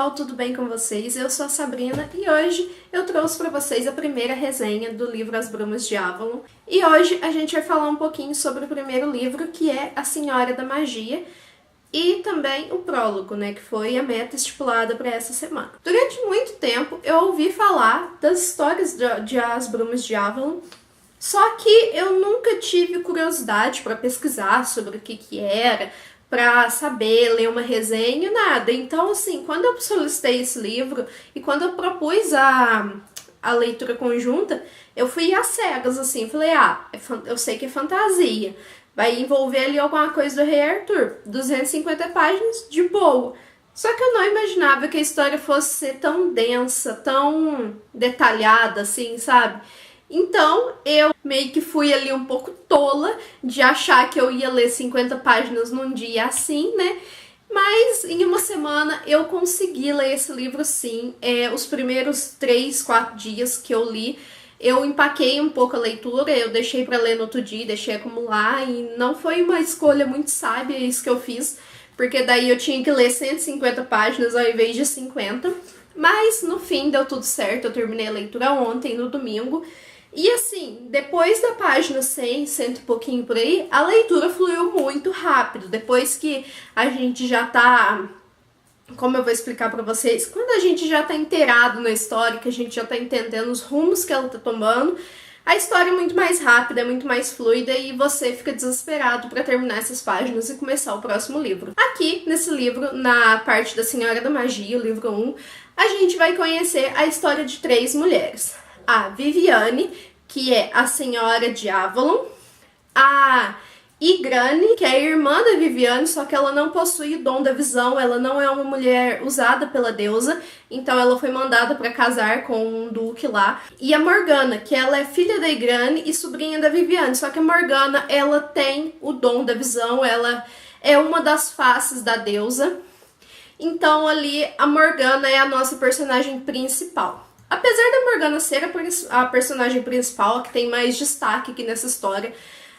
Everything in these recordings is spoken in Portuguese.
pessoal, tudo bem com vocês? Eu sou a Sabrina e hoje eu trouxe para vocês a primeira resenha do livro As Brumas de Avalon. E hoje a gente vai falar um pouquinho sobre o primeiro livro, que é A Senhora da Magia, e também o prólogo, né, que foi a meta estipulada para essa semana. Durante muito tempo eu ouvi falar das histórias de As Brumas de Avalon, só que eu nunca tive curiosidade para pesquisar sobre o que era, para saber, ler uma resenha, nada. Então, assim, quando eu solicitei esse livro e quando eu propus a leitura conjunta, eu fui às cegas, assim, falei, eu sei que é fantasia, vai envolver ali alguma coisa do Rei Arthur, 250 páginas, de boa. Só que eu não imaginava que a história fosse ser tão densa, tão detalhada, assim, sabe? Então, eu meio que fui ali um pouco tola de achar que eu ia ler 50 páginas num dia assim, né? Mas em uma semana eu consegui ler esse livro sim. Os primeiros 3, 4 dias que eu li, eu empaquei um pouco a leitura, eu deixei para ler no outro dia, deixei acumular, e não foi uma escolha muito sábia isso que eu fiz, porque daí eu tinha que ler 150 páginas ao invés de 50. Mas no fim deu tudo certo, eu terminei a leitura ontem, no domingo. E assim, depois da página 100, cento e pouquinho por aí, a leitura fluiu muito rápido. Depois que a gente já tá, como eu vou explicar pra vocês, quando a gente já tá inteirado na história, que a gente já tá entendendo os rumos que ela tá tomando, a história é muito mais rápida, é muito mais fluida e você fica desesperado pra terminar essas páginas e começar o próximo livro. Aqui, nesse livro, na parte da Senhora da Magia, o livro 1, a gente vai conhecer a história de 3 mulheres. A Viviane, que é a Senhora de Avalon, a Igraine, que é a irmã da Viviane, só que ela não possui o dom da visão, ela não é uma mulher usada pela deusa, então ela foi mandada para casar com um duque lá. E a Morgana, que ela é filha da Igraine e sobrinha da Viviane, só que a Morgana, ela tem o dom da visão, ela é uma das faces da deusa. Então ali a Morgana é a nossa personagem principal. Apesar da Morgana ser a personagem principal, a que tem mais destaque aqui nessa história,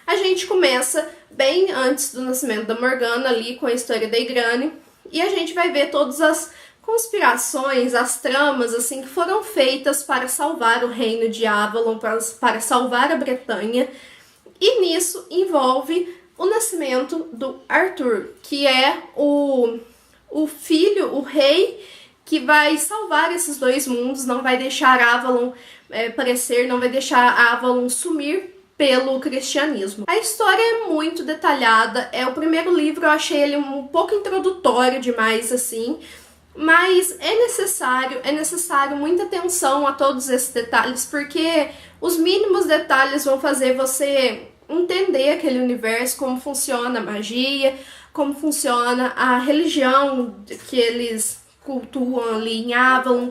a gente começa bem antes do nascimento da Morgana, ali com a história da Igraine, e a gente vai ver todas as conspirações, as tramas assim que foram feitas para salvar o reino de Avalon, para salvar a Bretanha, e nisso envolve o nascimento do Arthur, que é o filho, o rei, que vai salvar esses 2 mundos, não vai deixar Avalon perecer, não vai deixar Avalon sumir pelo cristianismo. A história é muito detalhada, o primeiro livro eu achei ele um pouco introdutório demais, assim, mas é necessário muita atenção a todos esses detalhes, porque os mínimos detalhes vão fazer você entender aquele universo, como funciona a magia, como funciona a religião que eles cultuam ali em Avalon,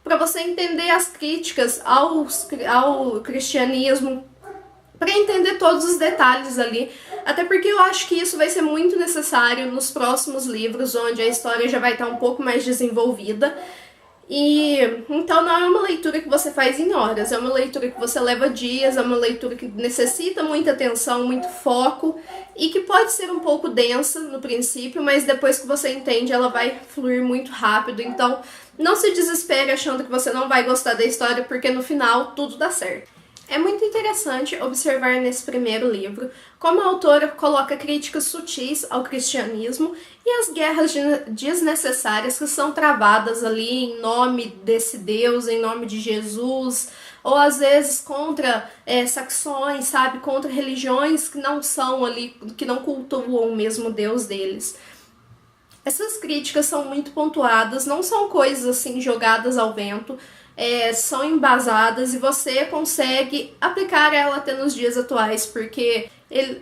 para você entender as críticas ao cristianismo, para entender todos os detalhes ali, até porque eu acho que isso vai ser muito necessário nos próximos livros, onde a história já vai estar um pouco mais desenvolvida. E então não é uma leitura que você faz em horas, é uma leitura que você leva dias, é uma leitura que necessita muita atenção, muito foco, e que pode ser um pouco densa no princípio, mas depois que você entende ela vai fluir muito rápido. Então não se desespere achando que você não vai gostar da história, porque no final tudo dá certo. É muito interessante observar nesse primeiro livro como a autora coloca críticas sutis ao cristianismo e as guerras desnecessárias que são travadas ali em nome desse Deus, em nome de Jesus, ou às vezes contra facções, sabe, contra religiões que não são ali, que não cultuam o mesmo Deus deles. Essas críticas são muito pontuadas, não são coisas assim jogadas ao vento, são embasadas e você consegue aplicar ela até nos dias atuais, porque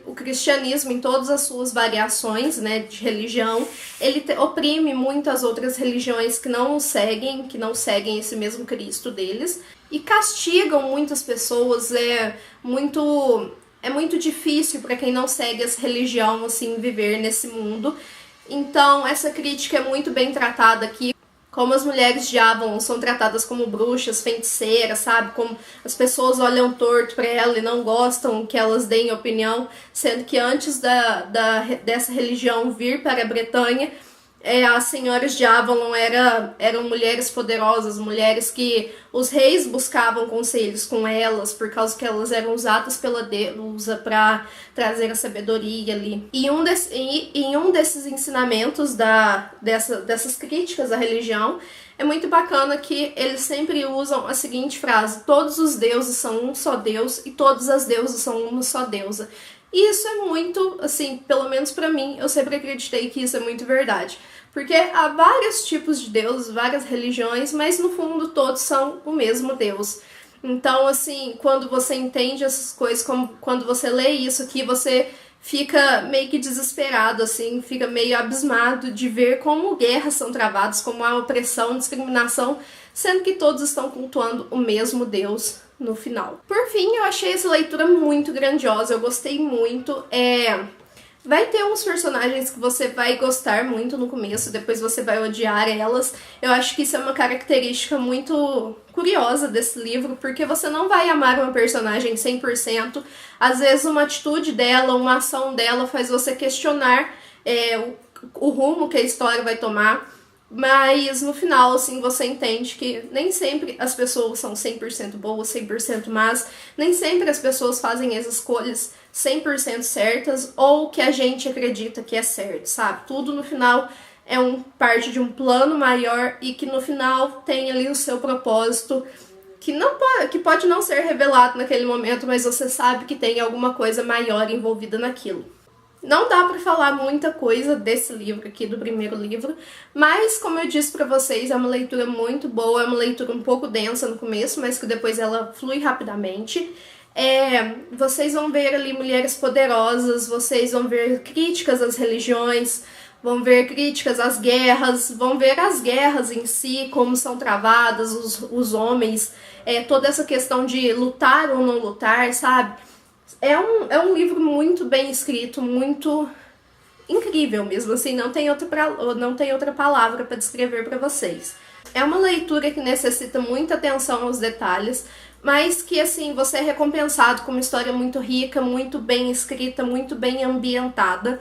o cristianismo, em todas as suas variações, né, de religião, ele oprime muitas outras religiões que não seguem esse mesmo Cristo deles, e castigam muitas pessoas. É muito difícil para quem não segue essa religião assim viver nesse mundo. Então essa crítica é muito bem tratada aqui. Como as mulheres de Avalon são tratadas como bruxas, feiticeiras, sabe? Como as pessoas olham torto pra ela e não gostam que elas deem opinião, sendo que antes dessa religião vir para a Bretanha, as senhoras de Avalon eram mulheres poderosas, mulheres que os reis buscavam conselhos com elas, por causa que elas eram usadas pela deusa para trazer a sabedoria ali. E em um desses ensinamentos dessas críticas à religião, é muito bacana que eles sempre usam a seguinte frase: todos os deuses são um só Deus e todas as deusas são uma só deusa. E isso é muito, assim, pelo menos pra mim, eu sempre acreditei que isso é muito verdade. Porque há vários tipos de deuses, várias religiões, mas no fundo todos são o mesmo Deus. Então, assim, quando você entende essas coisas, como quando você lê isso aqui, você fica meio que desesperado, assim, fica meio abismado de ver como guerras são travadas, como há opressão, discriminação, sendo que todos estão cultuando o mesmo Deus no final. Por fim, eu achei essa leitura muito grandiosa, eu gostei muito. Vai ter uns personagens que você vai gostar muito no começo, depois você vai odiar elas. Eu acho que isso é uma característica muito curiosa desse livro, porque você não vai amar uma personagem 100%. Às vezes uma atitude dela, uma ação dela faz você questionar o rumo que a história vai tomar. Mas no final, assim, você entende que nem sempre as pessoas são 100% boas, 100% más, nem sempre as pessoas fazem as escolhas 100% certas ou que a gente acredita que é certo, sabe? Tudo no final é parte de um plano maior e que no final tem ali o seu propósito que pode não ser revelado naquele momento, mas você sabe que tem alguma coisa maior envolvida naquilo. Não dá pra falar muita coisa desse livro aqui, do primeiro livro, mas como eu disse pra vocês, é uma leitura muito boa, é uma leitura um pouco densa no começo, mas que depois ela flui rapidamente. Vocês vão ver ali mulheres poderosas, vocês vão ver críticas às religiões, vão ver críticas às guerras, vão ver as guerras em si, como são travadas, os homens, toda essa questão de lutar ou não lutar, sabe? É um livro muito bem escrito, muito incrível mesmo, assim, não tem outra palavra para descrever para vocês. É uma leitura que necessita muita atenção aos detalhes, mas que, assim, você é recompensado com uma história muito rica, muito bem escrita, muito bem ambientada.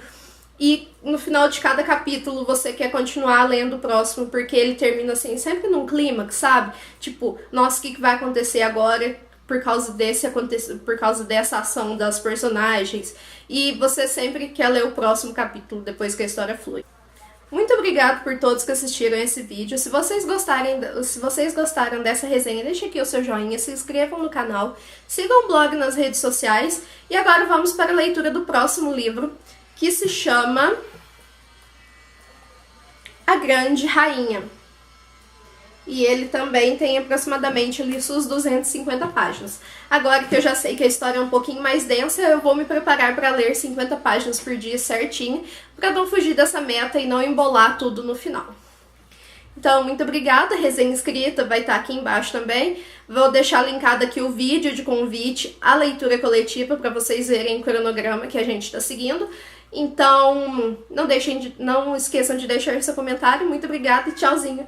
E no final de cada capítulo você quer continuar lendo o próximo, porque ele termina, assim, sempre num clímax, sabe? Tipo, nossa, o que vai acontecer agora? Por causa dessa ação das personagens, e você sempre quer ler o próximo capítulo depois que a história flui. Muito obrigada por todos que assistiram esse vídeo. Se vocês gostaram dessa resenha, deixe aqui o seu joinha, se inscrevam no canal, sigam o blog nas redes sociais, e agora vamos para a leitura do próximo livro, que se chama A Grande Rainha. E ele também tem aproximadamente ali suas 250 páginas. Agora que eu já sei que a história é um pouquinho mais densa, eu vou me preparar para ler 50 páginas por dia certinho, para não fugir dessa meta e não embolar tudo no final. Então, muito obrigada, a resenha escrita vai estar aqui embaixo também. Vou deixar linkado aqui o vídeo de convite à leitura coletiva para vocês verem o cronograma que a gente está seguindo. Então, não esqueçam de deixar seu comentário. Muito obrigada e tchauzinho!